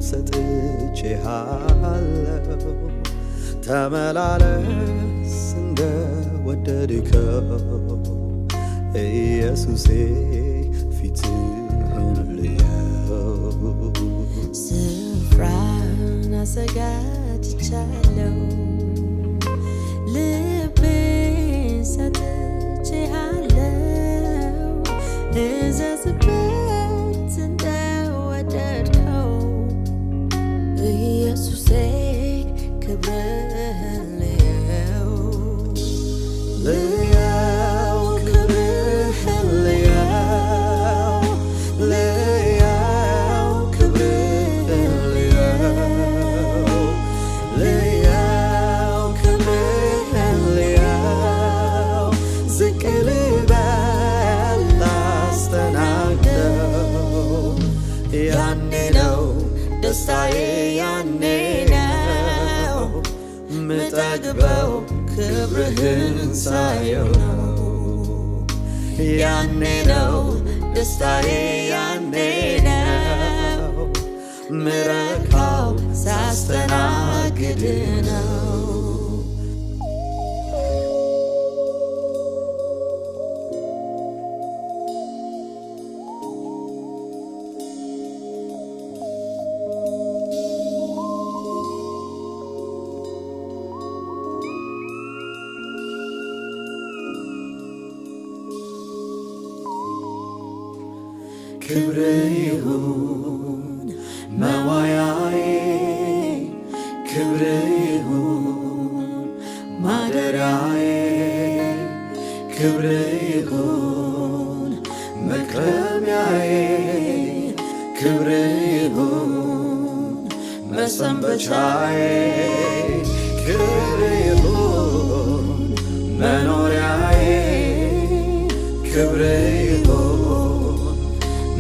ሰጥቼሃለሁ ተመላለስ እንደወደድከው ኢየሱሴ ፊትህን ልየው ስፍራን አዘጋጅቻለሁ ልቤን ሰጥቼሃለሁ እዘዝበት እንደወደድከው ኢየሱሴ ክብርህን ልየው ልየው ክብርህን ልየው ልየው ክብርህን ልየው ልየው ክብርህን ልየው ዝቅ ልበል ላስተናግደው ያኔ ነው ደስታዬ ያኔ ነው ምጠግበው ክብርህን ሳየው ነው ያኔ ነው ደስታዬ ያኔ ነው ምረካው ሳስተናግድ ነው ክብር ይሁን መዋያዬ ክብር ይሁን ማደሪያዬ ክብር ይሁን መክረሚያዬ ክብር ይሁን መሰንበቻዬ ክብር ይሁን መኖሪያዬ ክብር ይሁን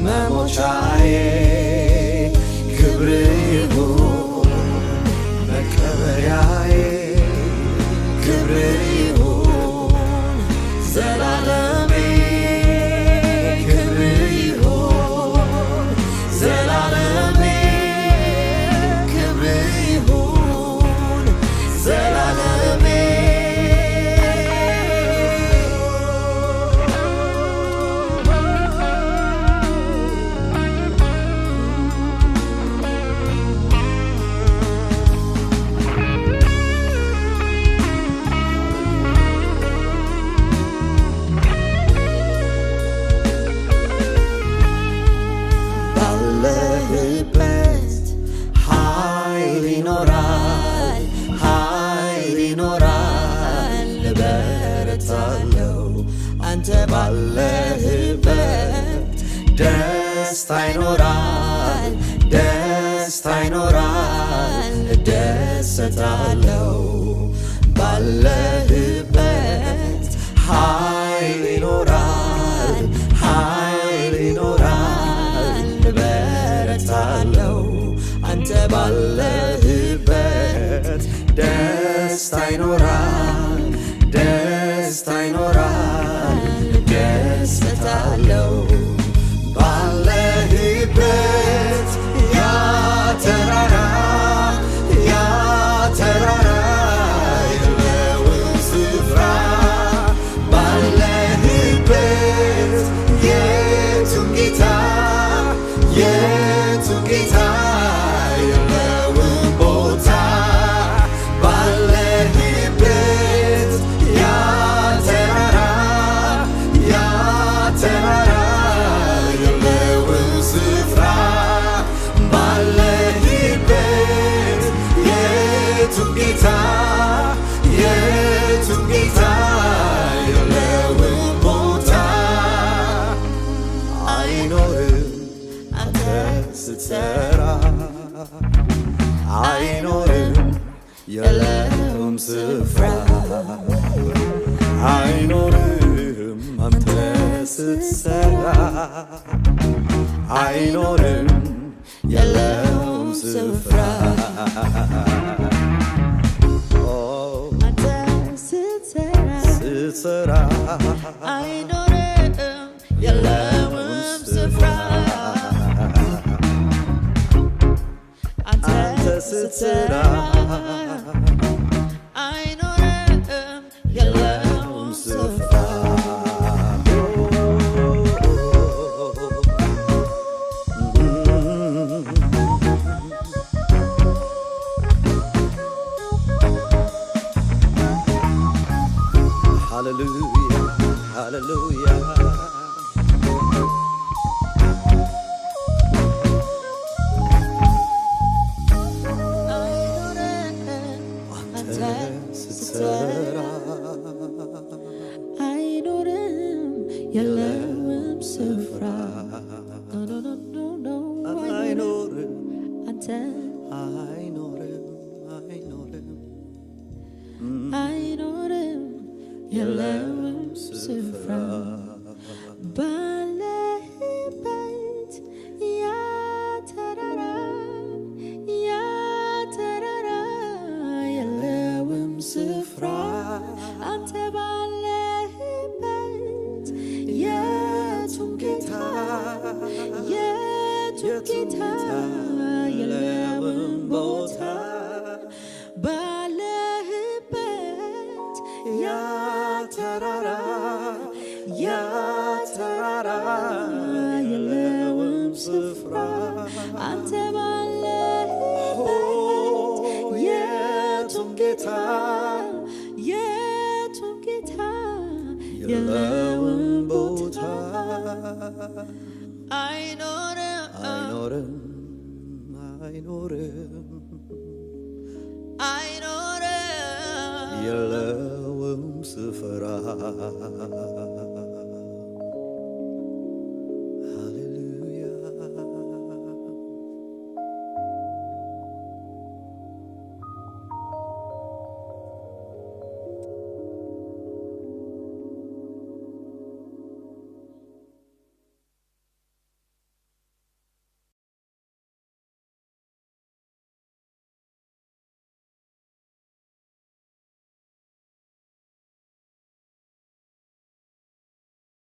መሞቻዬ ክብር ይሁን መቀበሪያዬ ክብር ይሁን ዘላለሜ ክብር ይሁን ዘላለሜ ክብር ይሁን ዘላለሜ አንተ ባለህበት ደስታ ይኖራል ደስታ ይኖራል እደሰታለሁ ባለህበት ኃይል ይኖራል ኃይል ይኖራል እበረታለሁ አንተ ባለህበት ደስታ ይኖራል ደስታ ይኖራል እደሰታለሁ ባለህበት ያ ተራራ የለውም ስፍራ ባለህበት የቱም ጌታ የለውም ቦታ ባለህበት ያ ተራራ የለውም ስፍራ ባለህበት የቱም ጌታ የለውም ቦታ አይኖርም አንተ ስትሰራ አይኖርም የለውም ስፍራ አይኖርም አንተ ስትሰራ አይኖርም የለውም ስፍራ አንተ ስትሰራ አይኖርም የለውም ስፍራ ስራ አይኖርም የለውም ስፍራ Hallelujah, hallelujah. አይኖርም የለውም ስፍራ አይኖርም አንተ አይኖርም አይኖርም አይኖርም የለውም ስፍራ ባለህበት ያ ተራራ የለውም ስፍራ አንተ ባለህበት የቱም ጌታ የለውም ቦታ ባለህበት ያ ተራራ የለውም ስፍራ አንተ ባለህበት የቱም ጌታ የለውም ቦታ አይኖርም የለውም ስፍራ